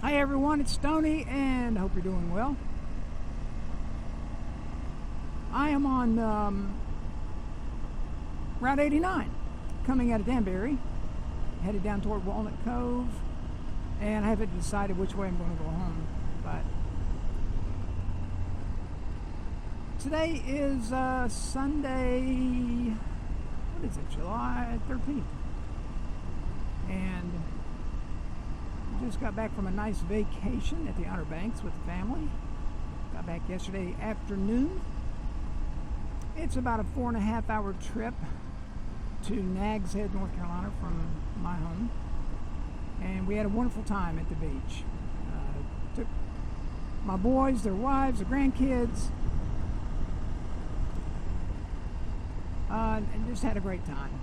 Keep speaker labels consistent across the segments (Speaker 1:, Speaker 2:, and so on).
Speaker 1: Hi everyone, it's Stoney and I hope you're doing well. I am on Route 89 coming out of Danbury, headed down toward Walnut Cove, and I haven't decided which way I'm going to go home. But today is Sunday, what is it, July 13th, and just got back from a nice vacation at the Outer Banks with the family. Got back yesterday afternoon. It's about a 4.5 hour trip to Nags Head, North Carolina from my home. And we had a wonderful time at the beach. Took my boys, their wives, their grandkids, and just had a great time.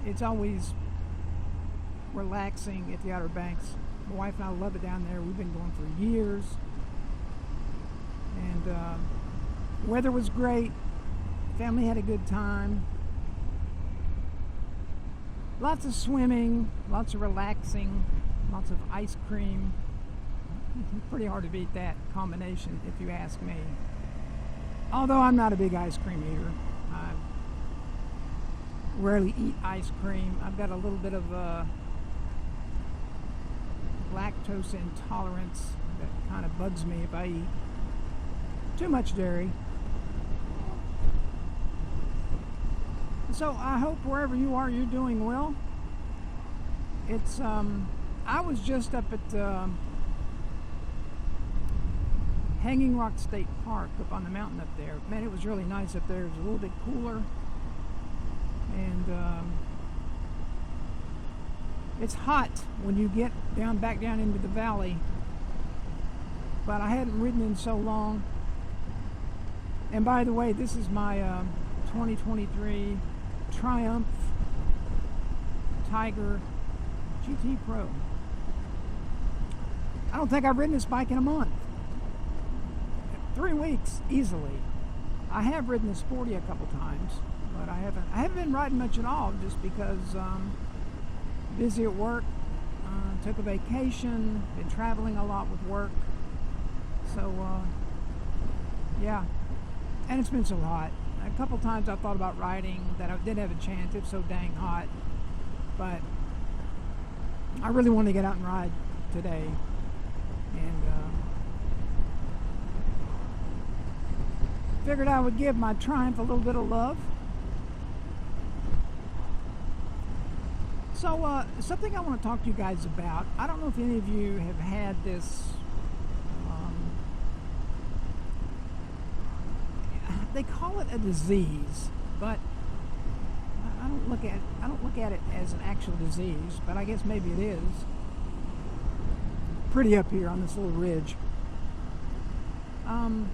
Speaker 1: It's always relaxing at the Outer Banks. My wife and I love it down there. We've been going for years. And weather was great. Family had a good time. Lots of swimming, lots of relaxing, lots of ice cream. Pretty hard to beat that combination if you ask me. Although I'm not a big ice cream eater. I rarely eat ice cream. I've got a little bit of lactose intolerance that kind of bugs me if I eat too much dairy. So I hope wherever you are, you're doing well. It's I was just up at Hanging Rock State Park up on the mountain up there. Man, it was really nice up there. It was a little bit cooler, and it's hot when you get back down into the valley, but I hadn't ridden in so long. And by the way, this is my 2023 Triumph Tiger GT Pro. I don't think I've ridden this bike in a month. 3 weeks easily. I have ridden the Sporty a couple times, but I haven't been riding much at all, just because busy at work, took a vacation, been traveling a lot with work, so yeah, and it's been so hot. A couple times I thought about riding, that I didn't have a chance. It's so dang hot, but I really want to get out and ride today, and figured I would give my Triumph a little bit of love. So something I want to talk to you guys about. I don't know if any of you have had this. They call it a disease, but I don't look at it as an actual disease. But I guess maybe it is. Pretty up here on this little ridge. I've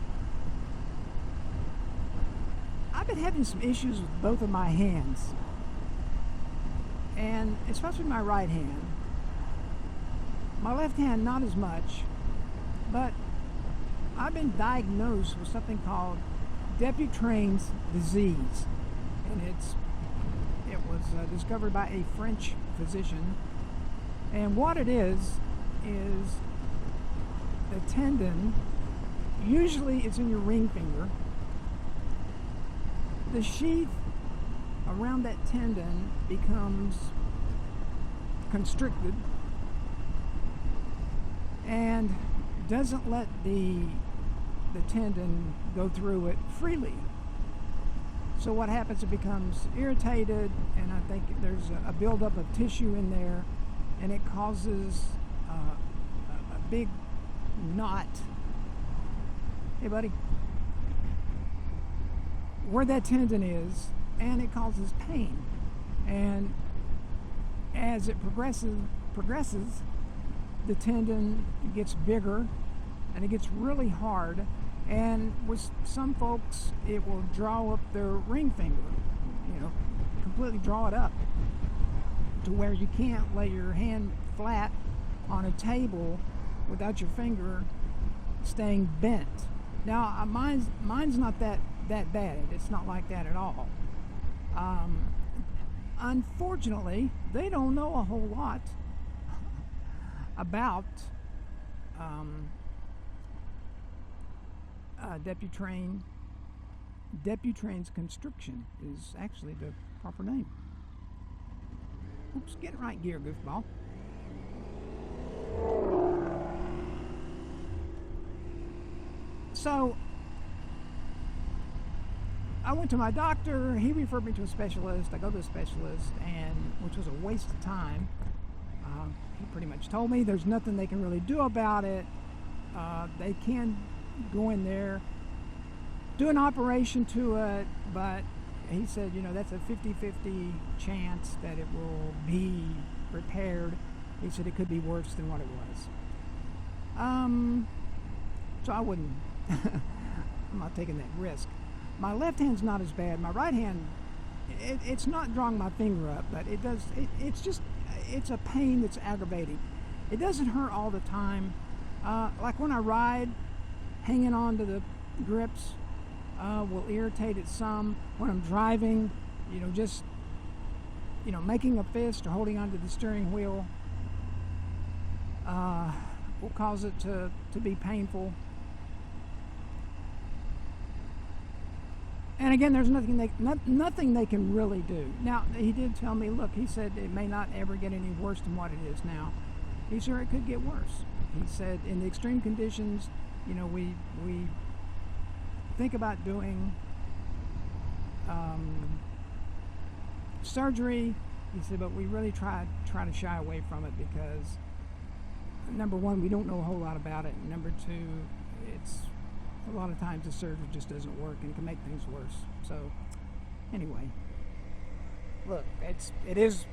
Speaker 1: been having some issues with both of my hands, and especially my right hand. My left hand not as much, but I've been diagnosed with something called Dupuytren's disease, and it was discovered by a French physician. And what it is the tendon, usually it's in your ring finger, the sheath around that tendon becomes constricted and doesn't let the tendon go through it freely. So what happens, it becomes irritated, and I think there's a buildup of tissue in there, and it causes a big knot. Hey buddy, where that tendon is, and it causes pain. And as it progresses, the tendon gets bigger, and it gets really hard. And with some folks, it will draw up their ring finger, completely draw it up to where you can't lay your hand flat on a table without your finger staying bent. Now, mine's not that bad. It's not like that at all. Unfortunately, they don't know a whole lot about Dupuytren's constriction is actually the proper name. Oops, get in right gear, goofball. So I went to my doctor. He referred me to a specialist. I go to a specialist, and which was a waste of time. He pretty much told me there's nothing they can really do about it. They can go in there, do an operation to it, but he said, that's a 50-50 chance that it will be repaired. He said it could be worse than what it was. So I wouldn't. I'm not taking that risk. My left hand's not as bad. My right hand, it's not drawing my finger up, but it does. It's a pain that's aggravating. It doesn't hurt all the time. Like when I ride, hanging on to the grips will irritate it some. When I'm driving, making a fist or holding onto the steering wheel will cause it to be painful. And again, there's nothing they can really do. Now, he did tell me, look, he said it may not ever get any worse than what it is now. He's sure it could get worse. He said in the extreme conditions, we think about doing surgery. He said, but we really try to shy away from it because, number one, we don't know a whole lot about it. And number two, it's a lot of times the surgery just doesn't work and can make things worse. So anyway, look, it is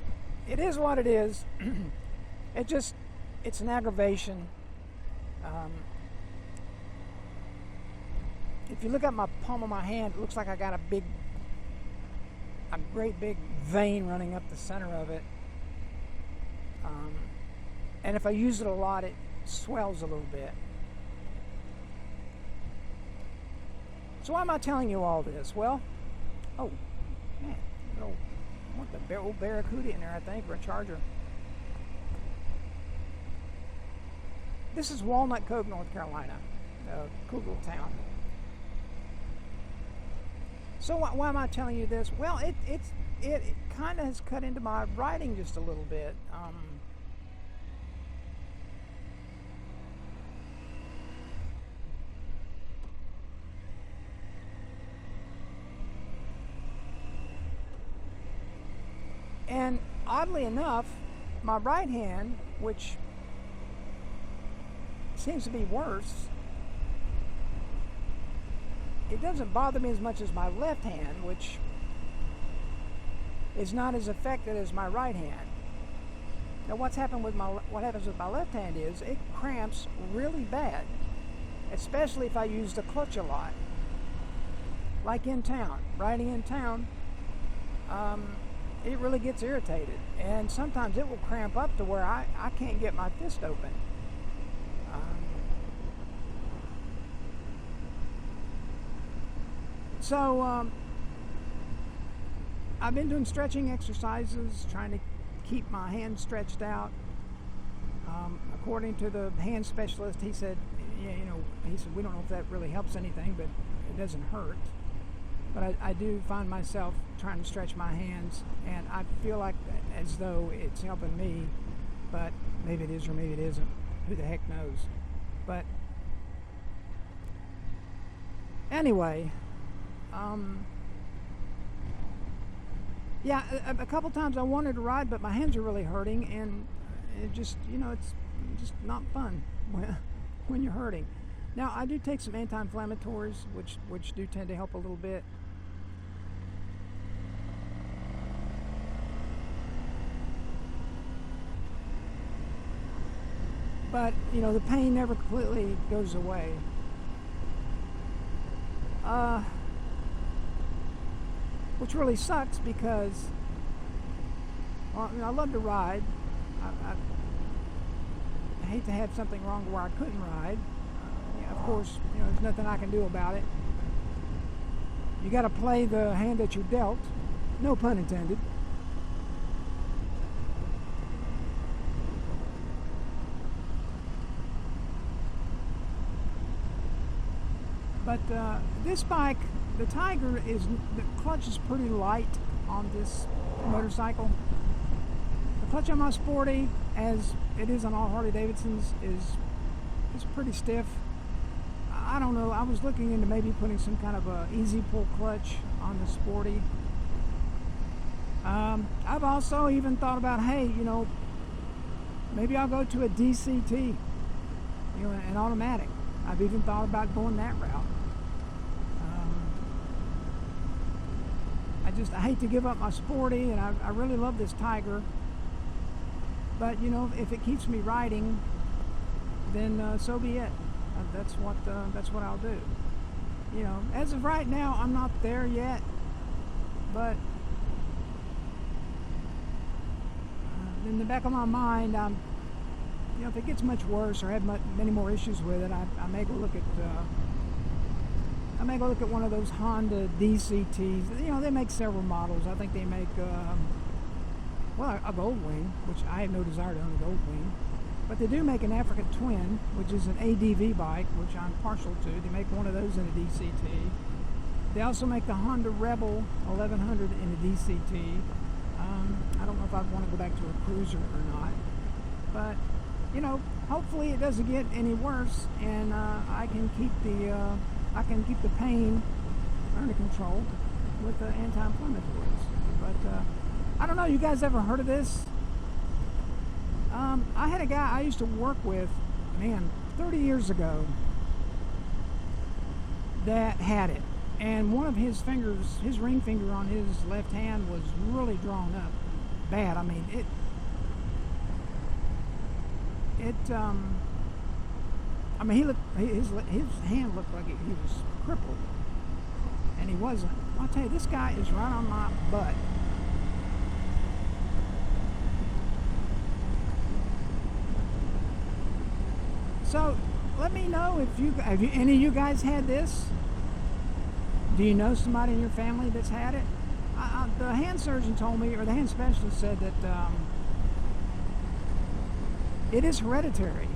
Speaker 1: what it is. It's an aggravation. If you look at my palm of my hand, it looks like I got a great big vein running up the center of it. And if I use it a lot, it swells a little bit. So why am I telling you all this? Well, oh man, I want the old Barracuda in there, I think, or a Charger. This is Walnut Cove, North Carolina, a cool little town. So why am I telling you this? Well, it kind of has cut into my writing just a little bit. And oddly enough, my right hand, which seems to be worse, it doesn't bother me as much as my left hand, which is not as affected as my right hand. Now, what happens with my left hand is it cramps really bad, especially if I use the clutch a lot. Like in town, riding in town, it really gets irritated, and sometimes it will cramp up to where I can't get my fist open. So I've been doing stretching exercises, trying to keep my hands stretched out. According to the hand specialist, he said, he said we don't know if that really helps anything, but it doesn't hurt. But I do find myself trying to stretch my hands, and I feel like as though it's helping me, but maybe it is or maybe it isn't. Who the heck knows? But anyway, yeah, a couple times I wanted to ride, but my hands are really hurting, and it just, it's just not fun when you're hurting. Now, I do take some anti-inflammatories, which do tend to help a little bit. But, the pain never completely goes away. Which really sucks because, well, I love to ride. I hate to have something wrong where I couldn't ride. Of course, there's nothing I can do about it. You got to play the hand that you're dealt. No pun intended. But this bike, the Tiger, the clutch is pretty light on this motorcycle. The clutch on my Sporty, as it is on all Harley Davidsons, is pretty stiff. I don't know. I was looking into maybe putting some kind of a easy pull clutch on the Sporty. I've also even thought about, hey, maybe I'll go to a DCT, an automatic. I've even thought about going that route. I hate to give up my Sporty, and I really love this Tiger. But if it keeps me riding, then so be it. That's what I'll do. As of right now, I'm not there yet, but in the back of my mind, if it gets much worse or I have many more issues with it, I may go look at one of those Honda DCTs. They make several models. I think they make a Gold Wing, which I have no desire to own a Gold Wing. But they do make an African Twin, which is an ADV bike, which I'm partial to. They make one of those in a DCT. They also make the Honda Rebel 1100 in a DCT. I don't know if I'd want to go back to a cruiser or not. But, hopefully it doesn't get any worse, and I can keep the pain under control with the anti-inflammatories. But I don't know. You guys ever heard of this? I had a guy I used to work with, 30 years ago, that had it. And one of his fingers, his ring finger on his left hand, was really drawn up bad. His hand looked like he was crippled. And he wasn't. I'll tell you, this guy is right on my butt. So let me know if any of you guys had this. Do you know somebody in your family that's had it? The hand surgeon told me, or the hand specialist said that it is hereditary.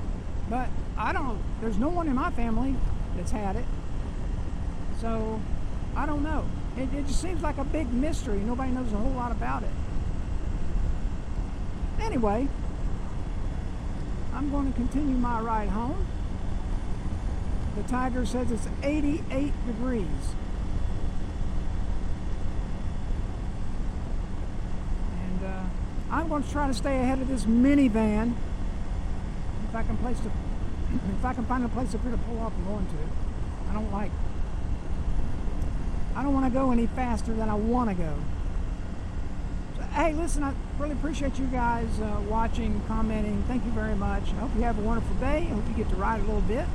Speaker 1: But I don't know. There's no one in my family that's had it. So I don't know. It just seems like a big mystery. Nobody knows a whole lot about it. Anyway, I'm going to continue my ride home. The Tiger says it's 88 degrees. And I'm going to try to stay ahead of this minivan. If I can find a place up here to pull off and go into. I don't want to go any faster than I want to go. So, hey, listen, I really appreciate you guys watching, commenting. Thank you very much. I hope you have a wonderful day. I hope you get to ride a little bit.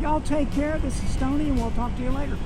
Speaker 1: Y'all take care. This is Stoney, and we'll talk to you later.